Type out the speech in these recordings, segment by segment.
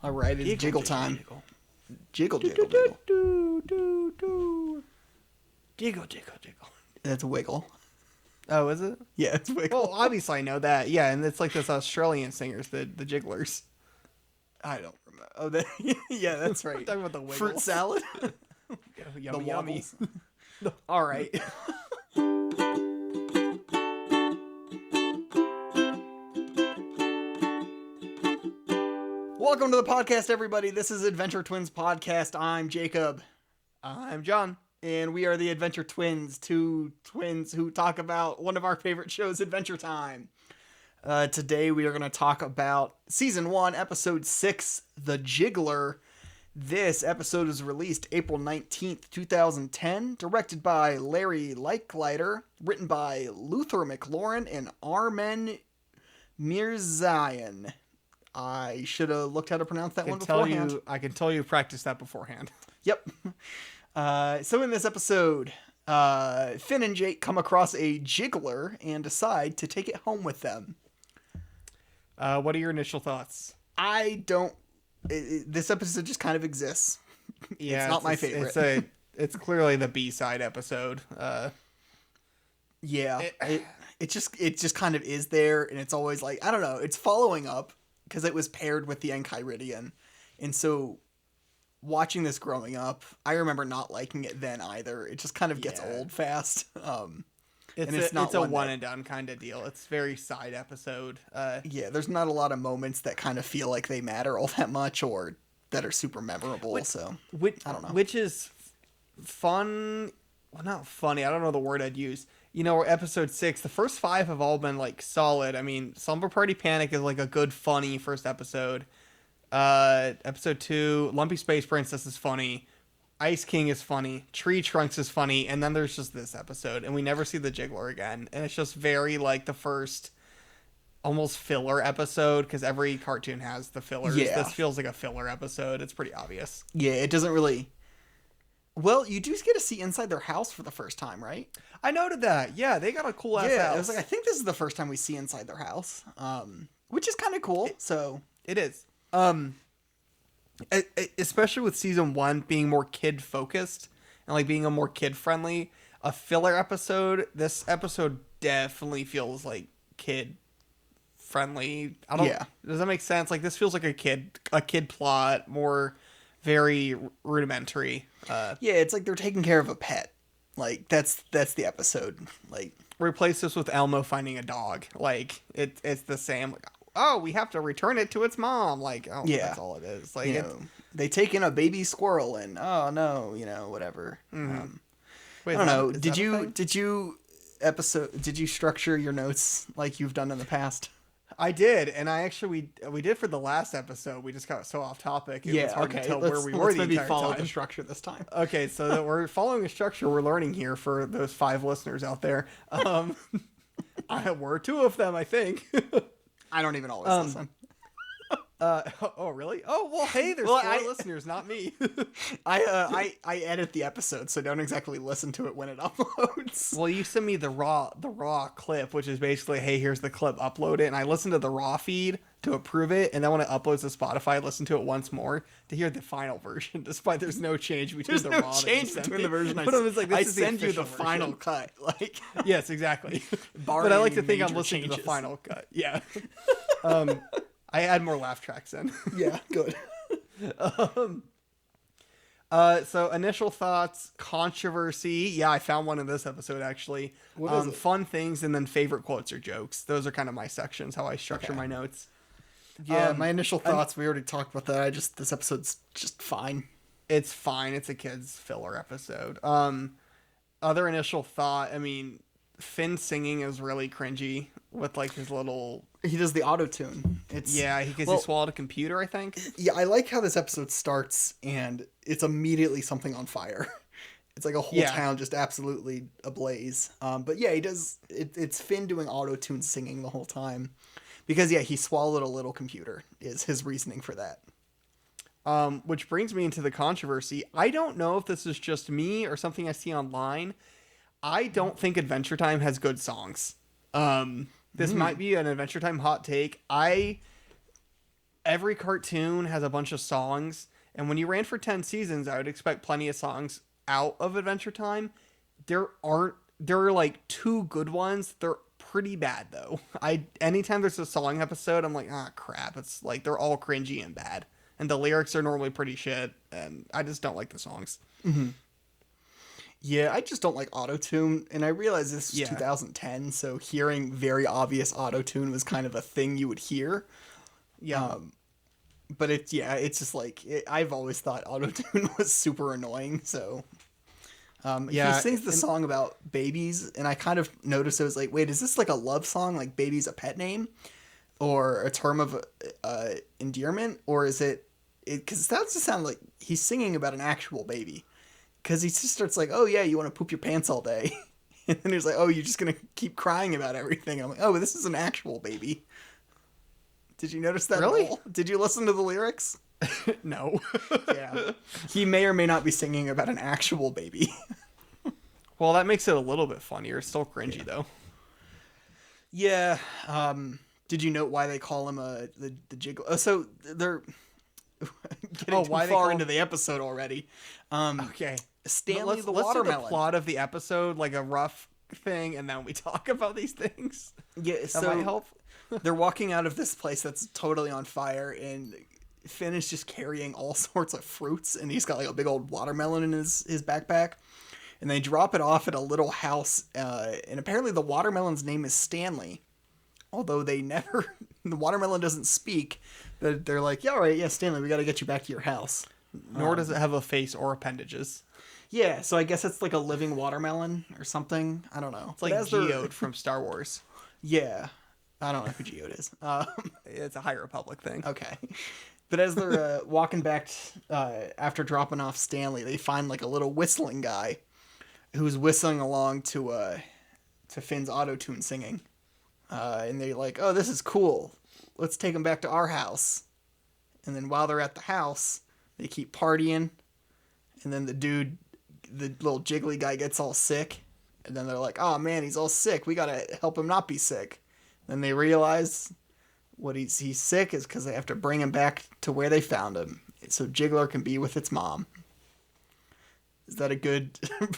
All right, it's jiggle time. Jiggle, jiggle, Jiggle, jiggle. jiggle, jiggle. That's wiggle. Oh, is it? Yeah, it's wiggle. Well, obviously I know that. Yeah, and it's like those Australian singers, the Jigglers. I don't remember. Oh, yeah, that's right. We're talking about the Wiggles. Fruit salad. Yummy, The yummy. wobbles. All right. Welcome to the podcast, everybody. This is Adventure Twins Podcast. I'm Jacob. I'm John. And we are the Adventure Twins, two twins who talk about one of our favorite shows, Adventure Time. Today we are going to talk about Season 1, Episode 6, The Jiggler. This episode was released April 19th, 2010, directed by Larry Leichlider, written by Luther McLaurin and Armen Mirzayan. I should have looked how to pronounce that one beforehand. I can tell you practiced that beforehand. Yep. So in this episode, Finn and Jake come across a jiggler and decide to take it home with them. What are your initial thoughts? This episode just kind of exists. Yeah, it's not my favorite. It's clearly the B-side episode. Yeah, it just kind of is there, and it's always like, I don't know, it's following up because it was paired with the Enchiridion, and so watching this growing up, I remember not liking it then either. It just kind of gets old fast. It's a one and done kind of deal. It's very side episode. Yeah, there's not a lot of moments that kind of feel like they matter all that much or that are super memorable. I don't know. Which is fun. Well, not funny. I don't know the word I'd use. You know, episode 6, the first 5 have all been like solid. I mean, Slumber Party Panic is like a good, funny first episode. Episode 2, Lumpy Space Princess is funny. Ice King is funny. Tree Trunks is funny. And then there's just this episode. And we never see the Jiggler again. And it's just very like the first almost filler episode. Because every cartoon has the fillers. Yeah. This feels like a filler episode. It's pretty obvious. Yeah, it doesn't really... Well, you do get to see inside their house for the first time, right? I noted that. Yeah, they got a cool ass house. Yeah, I was like, I think this is the first time we see inside their house. Which is kind of cool. It is. Especially with season 1 being more kid focused and like being a more kid friendly, a filler episode. This episode definitely feels like kid friendly. Does that make sense? Like this feels like a kid plot, more very rudimentary. Yeah, it's like they're taking care of a pet. Like that's the episode. Like replace this with Elmo finding a dog. Like it's the same. Like, oh, we have to return it to its mom. Like, oh, yeah, that's all it is. Like, they take in a baby squirrel and, oh no, whatever. Mm-hmm. Wait, I don't know. Did you structure your notes like you've done in the past? I did, and we did for the last episode. We just got so off topic. It was hard to tell where we were the entire follow time. The structure this time. Okay, so that we're following a structure. We're learning here for those 5 listeners out there. We're 2 of them, I think. I don't even always listen. Oh really? Oh well, hey, there's 4 listeners, not me. I edit the episode, so don't exactly listen to it when it uploads. Well, you send me the raw clip, which is basically, hey, here's the clip, upload it, and I listen to the raw feed to approve it, and then when it uploads to Spotify, I listen to it once more to hear the final version, despite there's no change between the raw. Change between the version. I send you the final cut. Like yes, exactly. But I like to think I'm listening to the final cut. Yeah. I add more laugh tracks in. Yeah, good. So initial thoughts, controversy. Yeah, I found one in this episode actually. What is it? Fun things and then favorite quotes or jokes. Those are kind of my sections, how I structure my notes. Yeah, my initial thoughts, we already talked about that. This episode's just fine. It's fine. It's a kid's filler episode. Other initial thought, I mean, Finn singing is really cringy with like his little... He does the auto-tune. He swallowed a computer, I think. Yeah, I like how this episode starts and it's immediately something on fire. It's like a whole town just absolutely ablaze. But yeah, he does... It's Finn doing auto-tune singing the whole time. Because he swallowed a little computer is his reasoning for that. Which brings me into the controversy. I don't know if this is just me or something I see online. I don't think Adventure Time has good songs. This might be an Adventure Time hot take. I every cartoon has a bunch of songs, and when you ran for 10 seasons, I would expect plenty of songs out of Adventure Time. There are like 2 good ones. They're pretty bad though. Anytime there's a song episode, I'm like, ah, crap. It's like they're all cringy and bad, and the lyrics are normally pretty shit, and I just don't like the songs. Mm-hmm. Yeah, I just don't like autotune, and I realize this was 2010, so hearing very obvious autotune was kind of a thing you would hear. Yeah. But it's just like, I've always thought autotune was super annoying, so... he sings the song about babies, and I kind of noticed, I was like, wait, is this like a love song, like baby's a pet name? Or a term of endearment? Or is it... Because that just sounds like he's singing about an actual baby. Because he just starts like, oh yeah, you want to poop your pants all day. And then he's like, oh, you're just going to keep crying about everything. I'm like, oh, this is an actual baby. Did you notice that? Really? Did you listen to the lyrics? No. Yeah. He may or may not be singing about an actual baby. Well, that makes it a little bit funnier. It's still cringy though. Yeah. Did you note why they call him the jiggle? So they're getting too far into the episode already. Okay. Stanley let's the do watermelon. the plot of the episode, like a rough thing, and then we talk about these things. Yeah, That so might help. they're walking out of this place that's totally on fire, and Finn is just carrying all sorts of fruits, and he's got like a big old watermelon in his backpack. And they drop it off at a little house, and apparently the watermelon's name is Stanley. Although the watermelon doesn't speak, they're like, yeah, all right, yeah, Stanley, we got to get you back to your house. Nor does it have a face or appendages. Yeah, so I guess it's like a living watermelon or something. I don't know. It's like Geode from Star Wars. Yeah. I don't know who Geode is. It's a High Republic thing. Okay. But as they're walking back after dropping off Stanley, they find like a little whistling guy who's whistling along to Finn's auto-tune singing. And they're like, oh, this is cool. Let's take him back to our house. And then while they're at the house, they keep partying. And then the little jiggly guy gets all sick. And then they're like, oh man, he's all sick. We gotta help him not be sick. Then they realize what he's sick is because they have to bring him back to where they found him. So Jiggler can be with its mom. Is that a good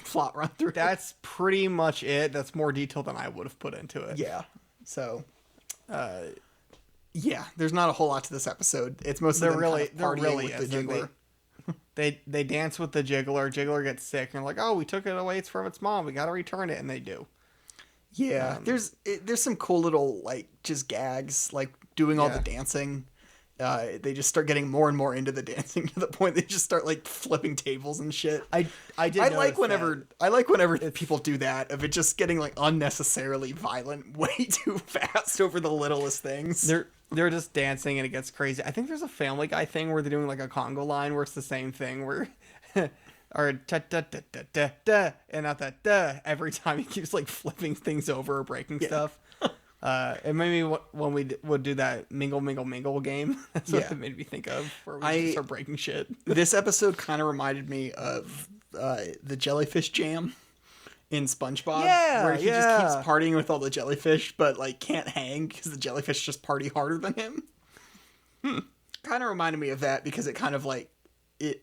plot run through? That's pretty much it. That's more detail than I would have put into it. Yeah. So, yeah, there's not a whole lot to this episode. It's mostly they're really with the Jiggler. They dance with the Jiggler. Jiggler gets sick, and they're like, oh, we took it away. It's from its mom. We got to return it, and they do. Yeah, there's some cool little like just gags, like doing all the dancing. They just start getting more and more into the dancing to the point they just start like flipping tables and shit. I like whenever people do that, of it just getting like unnecessarily violent way too fast over the littlest things. They're just dancing and it gets crazy. I think there's a Family Guy thing where they're doing like a Congo line where it's the same thing where or da da da da da da and not that da every time he keeps like flipping things over or breaking stuff. It made me when we would do that mingle game. That's what it made me think of, where we just start breaking shit. This episode kind of reminded me of the jellyfish jam in SpongeBob, where he just keeps partying with all the jellyfish, but like can't hang because the jellyfish just party harder than him. Kind of reminded me of that because it kind of like it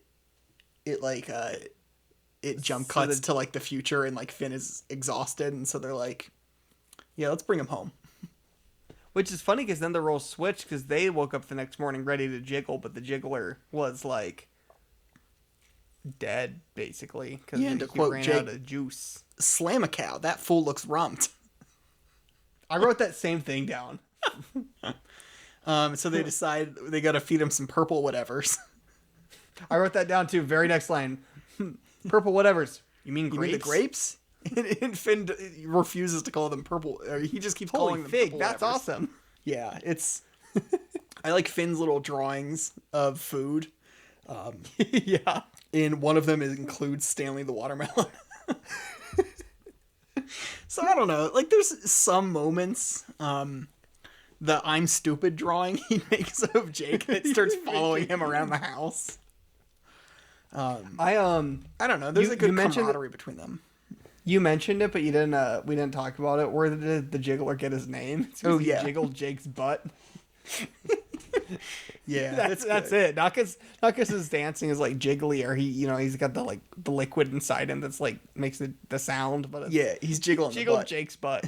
jump cuts to like the future and like Finn is exhausted, and so they're like, yeah, let's bring him home. Which is funny because then the roles switched because they woke up the next morning ready to jiggle, but the jiggler was like dead basically because he ran out of juice. Slam a cow. That fool looks rumped. I wrote that same thing down. So they decide they got to feed him some purple whatevers. I wrote that down too. Very next line. Purple whatevers. You mean grapes? You mean the grapes? And Finn refuses to call them purple. Or he just keeps calling them fig. purple That's whatevers. awesome. Yeah, it's. I like Finn's little drawings of food. Yeah. And one of them includes Stanley the watermelon. So I don't know. Like, there's some moments. The I'm stupid drawing he makes of Jake that starts following him around the house. I don't know. There's a good camaraderie between them. You mentioned it, but you didn't. We didn't talk about it. Where did the Jiggler get his name? He jiggled Jake's butt. Yeah, That's it. Not because his dancing is like jiggly, or he's got the liquid inside him that's like makes the sound, but it's he's jiggling jiggle the butt. Jake's butt.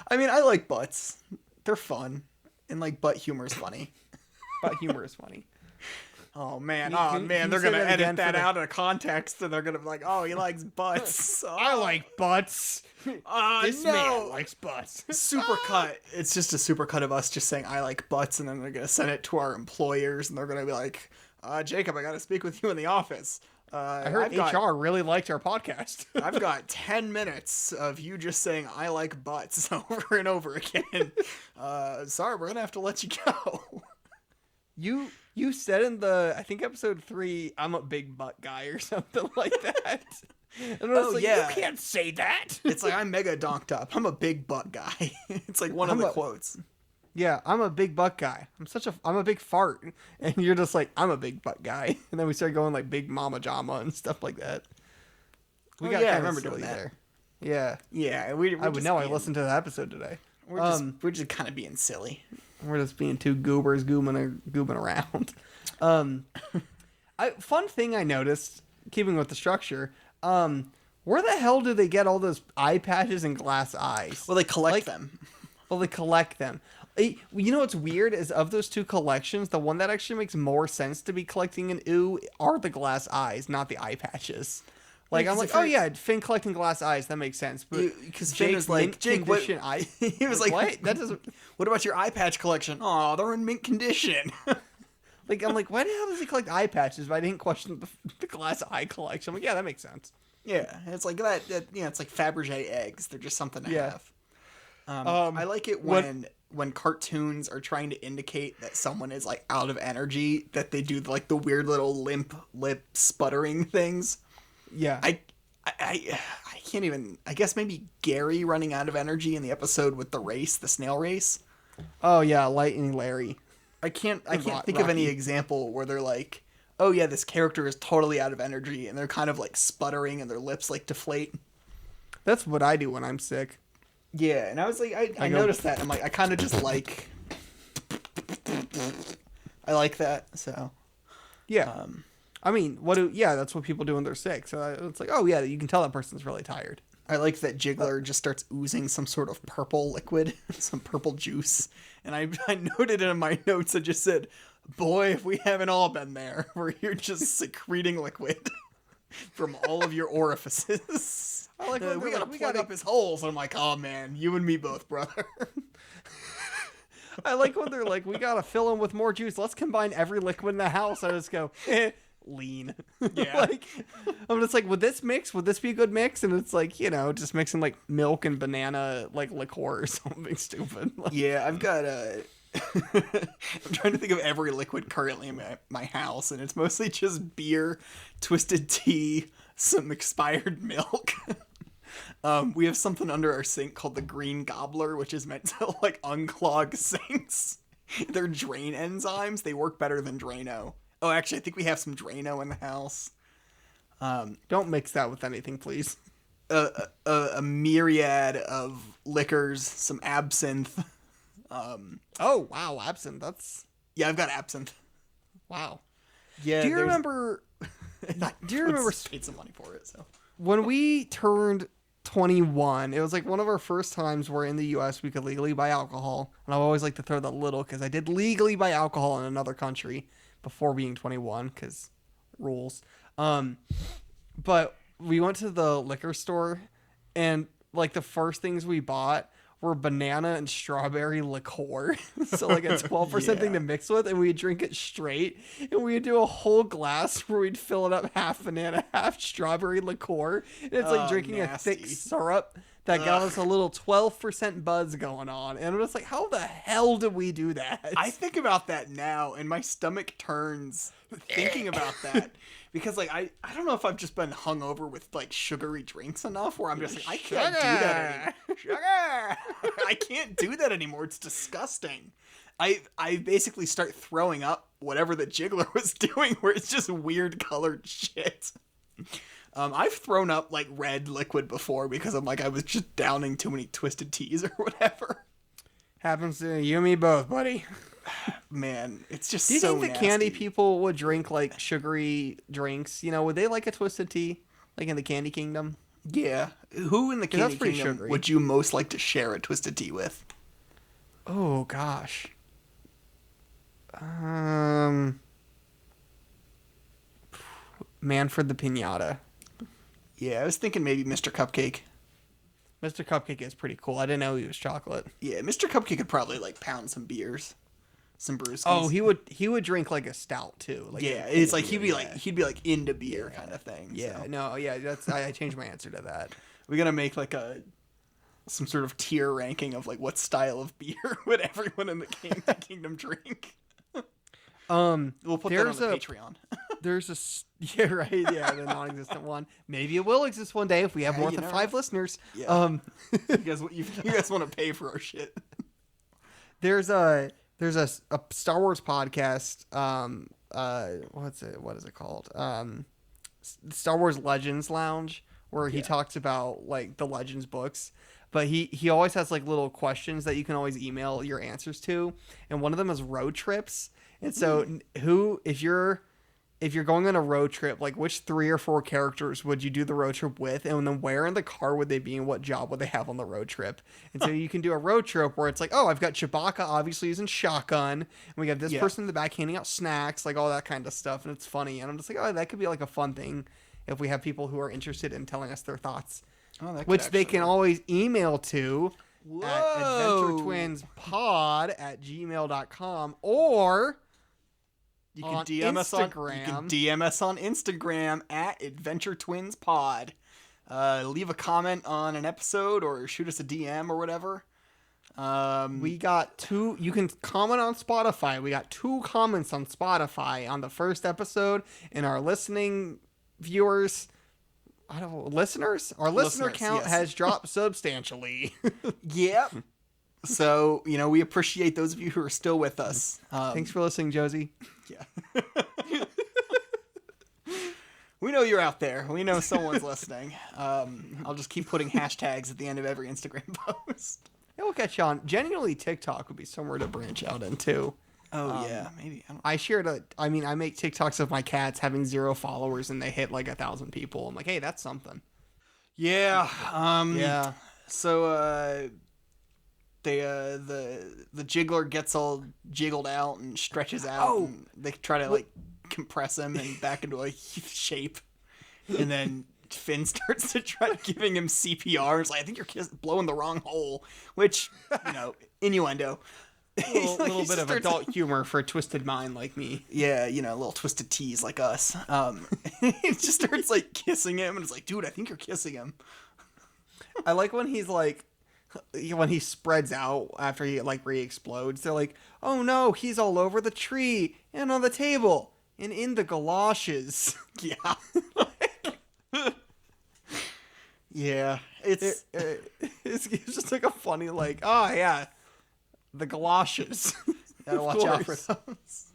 I mean, I like butts. They're fun, and like butt humor is funny. Butt humor is funny. Oh man, Can they're you say gonna that edit again that for out of context, and they're gonna be like, "Oh, he likes butts." I like butts. This man likes butts. Supercut. It's just a supercut of us just saying "I like butts," and then they're gonna send it to our employers, and they're gonna be like, "Jacob, I gotta speak with you in the office." I heard HR really liked our podcast. I've got 10 minutes of you just saying "I like butts" over and over again. Sorry, we're gonna have to let you go. You said in I think episode 3, I'm a big butt guy or something like that. And I was yeah. You can't say that. It's like, I'm mega donked up. I'm a big butt guy. It's like one of the quotes. Yeah, I'm a big butt guy. I'm a big fart. And you're just like, I'm a big butt guy. And then we started going like big mama jama and stuff like that. I remember doing that. There. Yeah. Yeah, I would know. I listened to the episode today. We're just kind of being silly. We're just being two goobers goobing around. Fun thing I noticed, keeping with the structure, where the hell do they get all those eye patches and glass eyes? Well, they collect them. Well, they collect them. You know what's weird is of those two collections, the one that actually makes more sense to be collecting an ooh are the glass eyes, not the eye patches. Like, I'm like, oh yeah, Finn collecting glass eyes, that makes sense. But because Finn was like, Jake, what? He was like, what? That doesn't. What about your eye patch collection? Oh, they're in mint condition. Like, I'm like, why the hell does he collect eye patches? But I didn't question the glass eye collection. I'm like, yeah, that makes sense. Yeah, it's like that. It's like Fabergé eggs. They're just something to have. I like it when cartoons are trying to indicate that someone is like out of energy, that they do like the weird little limp lip sputtering things. Yeah. I can't even. I guess maybe Gary running out of energy in the episode with the snail race. Oh yeah, Lightning Larry. I can't think of any example where they're like, oh yeah, this character is totally out of energy, and they're kind of like sputtering and their lips like deflate. That's what I do when I'm sick. Yeah, and I was like, I noticed that. I'm like, I kind of just like, I like that. So, yeah. I mean, that's what people do when they're sick. So it's like, oh yeah, you can tell that person's really tired. I like that Jiggler just starts oozing some sort of purple liquid, some purple juice. And I noted in my notes, I just said, boy, if we haven't all been there, where you're just secreting liquid from all of your orifices. I like we gotta plug up his holes. And I'm like, oh man, you and me both, brother. I like when they're like, we gotta fill him with more juice. Let's combine every liquid in the house. I just go, lean. Yeah. Like, I'm just like, would this be a good mix? And it's like, just mixing like milk and banana like liqueur or something stupid. Like, yeah, I've got I'm trying to think of every liquid currently in my house, and it's mostly just beer, twisted tea, some expired milk. We have something under our sink called the Green Gobbler, which is meant to like unclog sinks. They're drain enzymes. They work better than Drano. Oh, actually, I think we have some Drano in the house. Don't mix that with anything, please. A myriad of liquors, some absinthe. Oh, wow, absinthe. Yeah, I've got absinthe. Wow. Yeah. Do you remember? Paid some money for it. So when we turned 21, it was like one of our first times where in the U.S. we could legally buy alcohol, and I always like to throw that little because I did legally buy alcohol in another country before being 21 because rules. But we went to the liquor store, and like the first things we bought were banana and strawberry liqueur. So like a 12% thing to mix with, and we'd drink it straight, and we'd do a whole glass where we'd fill it up half banana, half strawberry liqueur. And it's like drinking nasty. a thick syrup that got us a little 12% buzz going on. And I'm just like, how the hell did we do that? I think about that now, and my stomach turns thinking about that. Because, like, I don't know if I've just been hungover with, like, sugary drinks enough where I'm just like, I can't do that anymore. Sugar! I can't do that anymore. It's disgusting. I basically start throwing up whatever the Jiggler was doing, where it's just weird colored shit. I've thrown up, like, red liquid before because I'm like, I was just downing too many twisted teas or whatever. Happens to you and me both, buddy. Man, it's just Do you so think the nasty. candy people would drink like sugary drinks? You know, would they like a twisted tea, like in the Candy Kingdom? Yeah. Who in the 'Cause that's Candy pretty Kingdom sugary. would you most like to share a twisted tea with? Oh gosh. Manfred the Pinata. Yeah, I was thinking maybe Mr. Cupcake. Mr. Cupcake is pretty cool. I didn't know he was chocolate. Yeah, Mr. Cupcake could probably like pound some beers, some brewskis. Oh, he would drink like a stout too. Like yeah, a it's like beer, he'd be like into beer kind of thing. Yeah, so. no, yeah, that's I changed my answer to that. We gotta make like some sort of tier ranking of like what style of beer would everyone in the Kingdom drink. We'll put that on the Patreon. There's a yeah, right, yeah, the non-existent one. Maybe it will exist one day if we have more than 5 listeners. Yeah. You guys want to pay for our shit? There's a Star Wars podcast. What is it called? Star Wars Legends Lounge, where he talks about like the Legends books. But he always has like little questions that you can always email your answers to, and one of them is road trips. And so, if you're going on a road trip, like which 3 or 4 characters would you do the road trip with, and then where in the car would they be, and what job would they have on the road trip? And so you can do a road trip where it's like, oh, I've got Chewbacca obviously using shotgun, and we got this person in the back handing out snacks, like all that kind of stuff, and it's funny. And I'm just like, oh, that could be like a fun thing if we have people who are interested in telling us their thoughts, which they can always email to at adventuretwinspod@gmail.com, or you can DM us on Instagram at adventuretwinspod. Leave a comment on an episode or shoot us a DM or whatever. We got 2. You can comment on Spotify. We got 2 comments on Spotify on the first episode, and our listening viewers, listeners. Our listener count has dropped substantially. Yep. So, we appreciate those of you who are still with us. Thanks for listening, Josie. Yeah. We know you're out there. We know someone's listening. I'll just keep putting hashtags at the end of every Instagram post. Yeah, we'll catch you on. Genuinely, TikTok would be somewhere to branch out into. Oh, yeah. Maybe. I make TikToks of my cats having 0 followers and they hit like 1,000 people. I'm like, hey, that's something. Yeah. Yeah. So, the jiggler gets all jiggled out and stretches out. Oh. And they try to like compress him and back into a shape, and then Finn starts to try giving him CPR. It's like, I think you're blowing the wrong hole, which innuendo. A little bit of adult humor for a twisted mind like me. Yeah, a little twisted tease like us. He just starts like kissing him, and it's like, dude, I think you're kissing him. I like when he's like, when he spreads out after he like re-explodes. They're like, oh no, he's all over the tree and on the table and in the galoshes. Yeah. Yeah, it's just like a funny like, oh yeah, the galoshes. Gotta watch out for those.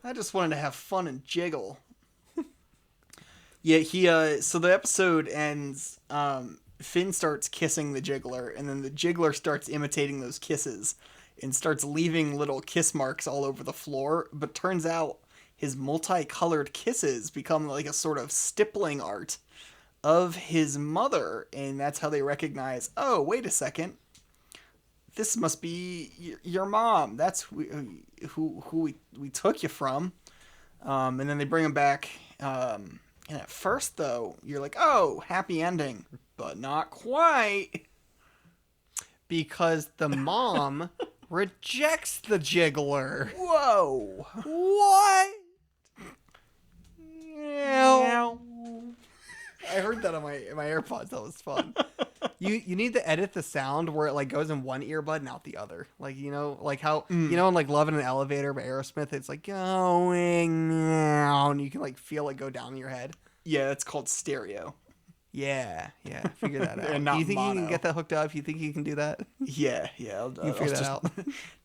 I just wanted to have fun and jiggle. Yeah, so the episode ends. Finn starts kissing the Jiggler, and then the Jiggler starts imitating those kisses and starts leaving little kiss marks all over the floor. But turns out his multicolored kisses become like a sort of stippling art of his mother, and that's how they recognize, oh, wait a second, this must be your mom. That's who we took you from. And then they bring him back. And at first, though, you're like, oh, happy ending. But not quite. Because the mom rejects the Jiggler. Whoa. What? Meow. I heard that on my AirPods. That was fun. You need to edit the sound where it like goes in one earbud and out the other. Like, like how, in like Love in an Elevator by Aerosmith, it's like going now, and you can like feel it go down in your head. Yeah, that's called stereo. Yeah, figure that out. Not Do you think mono. you can get that hooked up? You think you can do that? Yeah. I'll figure that out.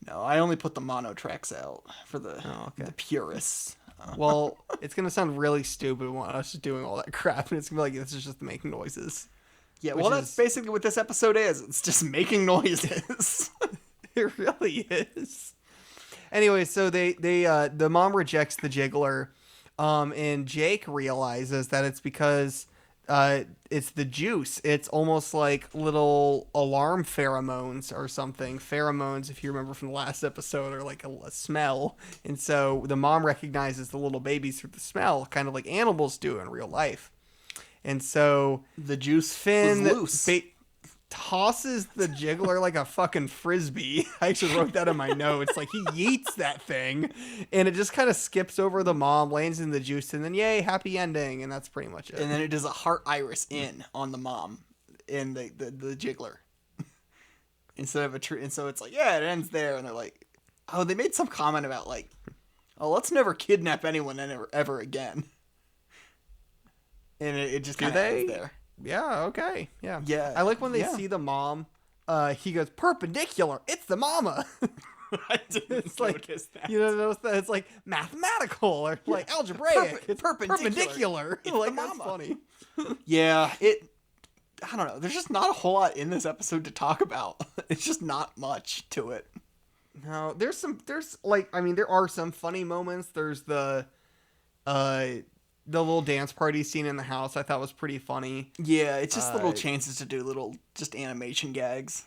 No, I only put the mono tracks out for the purists. Well, it's gonna sound really stupid when us just doing all that crap, and it's gonna be like, this is just making noises. Yeah, well, that's basically what this episode is. It's just making noises. It really is. Anyway, so the mom rejects the jiggler, and Jake realizes that it's because it's the juice. It's almost like little alarm pheromones or something. Pheromones, if you remember from the last episode, are like a smell. And so the mom recognizes the little babies through the smell, kind of like animals do in real life. And so the juice Finn was loose. Tosses the jiggler like a fucking frisbee. I actually wrote that in my notes. Like, he yeets that thing, and it just kind of skips over the mom, lands in the juice, and then yay, happy ending, and that's pretty much it. And then it does a heart iris in on the mom in the jiggler instead of a tree. And so it's like, yeah, it ends there. And they're like, oh, they made some comment about like, oh, let's never kidnap anyone ever again. And it just kind of ends there. Yeah, okay. Yeah. Yeah. I like when they see the mom, he goes, perpendicular, it's the mama. I didn't notice that. You don't notice that? It's like mathematical or like algebraic. It's perpendicular. It's like, the mama. that's funny. Yeah, I don't know. There's just not a whole lot in this episode to talk about. It's just not much to it. No, there are some funny moments. There's the little dance party scene in the house I thought was pretty funny. Yeah, it's just little chances to do little just animation gags.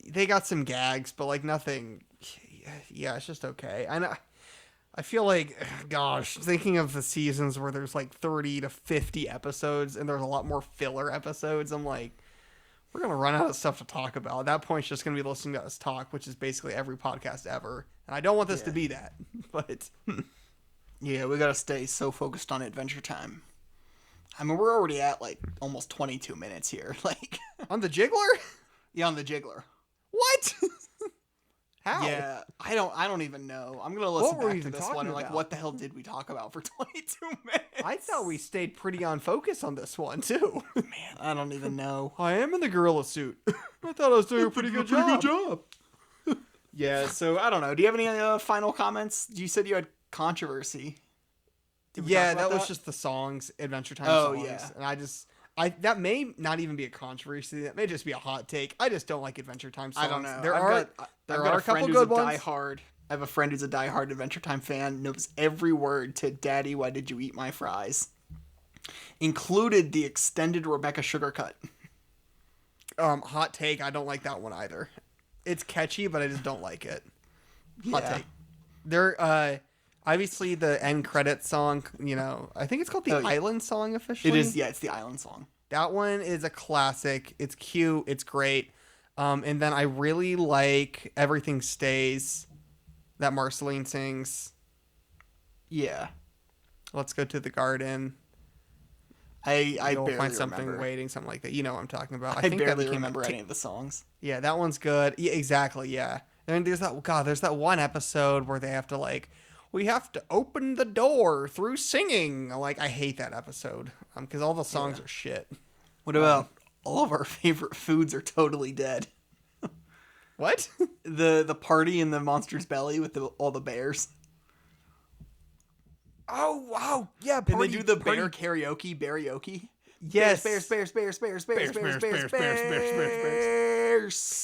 They got some gags, but like nothing. Yeah, it's just okay. I feel like, gosh, thinking of the seasons where there's like 30 to 50 episodes and there's a lot more filler episodes, I'm like, we're going to run out of stuff to talk about. At that point, it's just going to be listening to us talk, which is basically every podcast ever. And I don't want this to be that, but... Yeah, we gotta stay so focused on Adventure Time. I mean, we're already at like almost 22 minutes here. Like on the jiggler? Yeah, on the jiggler. What? How? Yeah, I don't even know. I'm gonna listen back to this one and like, about? what the hell did we talk about for 22 minutes? I thought we stayed pretty on focus on this one too. Man, I don't even know. I am in the gorilla suit. I thought I was doing a pretty good job. Yeah, so I don't know. Do you have any final comments? You said you had controversy. Yeah, that was just the songs, Adventure Time songs. Yeah. And that may not even be a controversy. That may just be a hot take. I just don't like Adventure Time songs. I don't know. There are a couple good ones. I have a friend who's a diehard Adventure Time fan, knows every word to Daddy, Why Did You Eat My Fries? Included the extended Rebecca Sugar cut. Hot take, I don't like that one either. It's catchy, but I just don't like it. Hot take. There, obviously the end credits song, I think it's called the Island song officially. It is, yeah, it's the Island song. That one is a classic. It's cute. It's great. And then I really like Everything Stays that Marceline sings. Yeah. Let's Go to the Garden. I You'll find something remember. Waiting, something like that. You know what I'm talking about. I think barely remember any of the songs. Yeah, that one's good. Yeah, exactly, yeah. And there's that one episode where they have to like, we have to open the door through singing. Like, I hate that episode because all the songs are shit. What about all of our favorite foods are totally dead? What? The party in the monster's belly with all the bears. Oh, wow. Yeah, and they do the bear karaoke. Yes. Bears.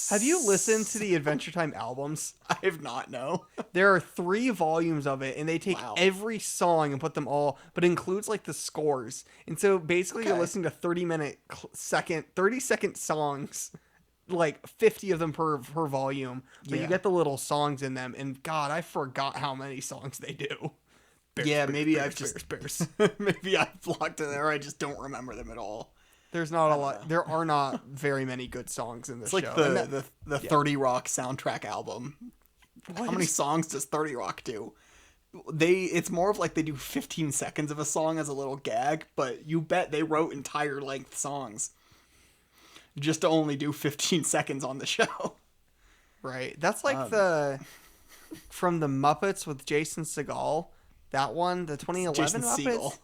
Have you listened to the Adventure Time albums? I have not, no. There are 3 volumes of it, and they take every song and put them all, but it includes like the scores. And so basically you're listening to 30-second songs, like 50 of them per volume, but you get the little songs in them. And God, I forgot how many songs they do. Maybe I've blocked it there. I just don't remember them at all. There's not a lot. There are not very many good songs in this show. It's like the 30 Rock soundtrack album. How many songs does 30 Rock do? It's more of like they do 15 seconds of a song as a little gag, but you bet they wrote entire length songs just to only do 15 seconds on the show. Right. That's like from the Muppets with Jason Segel. That one, the 2011 Muppets.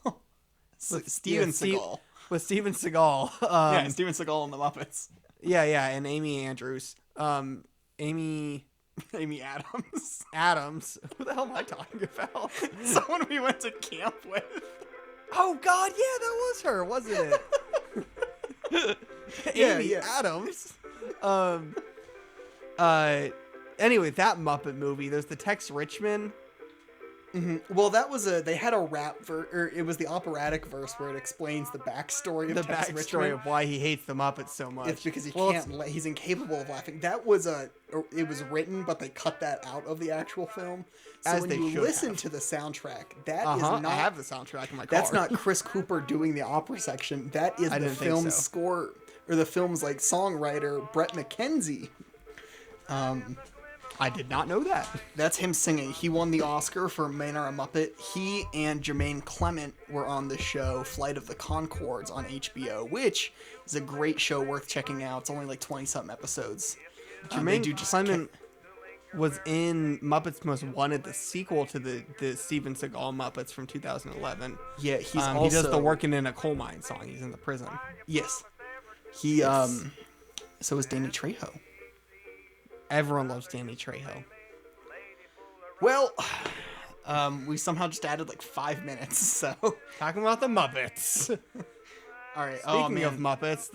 Steven Seagal. With Steven Seagal. Steven Seagal and the Muppets. Yeah, and Amy Andrews. Amy Adams. Adams. Who the hell am I talking about? Someone we went to camp with. Oh, God, yeah, that was her, wasn't it? Amy Adams. Anyway, that Muppet movie. There's the Tex Richmond. Well, that was they had a rap or it was the operatic verse where it explains the backstory of The Tex backstory Richmond. of why he hates the Muppets so much. It's because he's incapable of laughing. That was it was written, but they cut that out of the actual film. So As when they you should listen have. to the soundtrack, that is I not. have the soundtrack in my car. That's not Chris Cooper doing the opera section. That is I the didn't think film's so. score or the film's like songwriter Brett McKenzie. I did not know that. That's him singing. He won the Oscar for Man or a Muppet. He and Jermaine Clement were on the show Flight of the Conchords on HBO, which is a great show worth checking out. It's only like 20-something episodes. They Jermaine do just Clement was in Muppets Most Wanted, the sequel to the Steven Seagal Muppets from 2011. Yeah, he's He also... does the Working in a Coal Mine song. He's in the prison. Yes. He, so is Danny Trejo. Everyone loves Danny Trejo. Well, we somehow just added like 5 minutes, so... Talking about the Muppets. All right. Speaking of Muppets,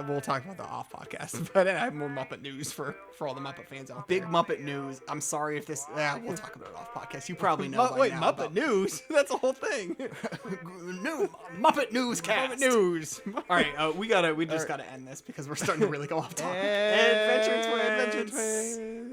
we'll talk about the off podcast, but I have more Muppet news for all the Muppet fans out there. Big Muppet news. I'm sorry if this... we'll talk about it off podcast. You probably know by Wait, now Muppet about- news? That's a whole thing. New Muppet Newscast. Muppet news. All right, we just gotta end this because we're starting to really go off topic. Adventure Twins.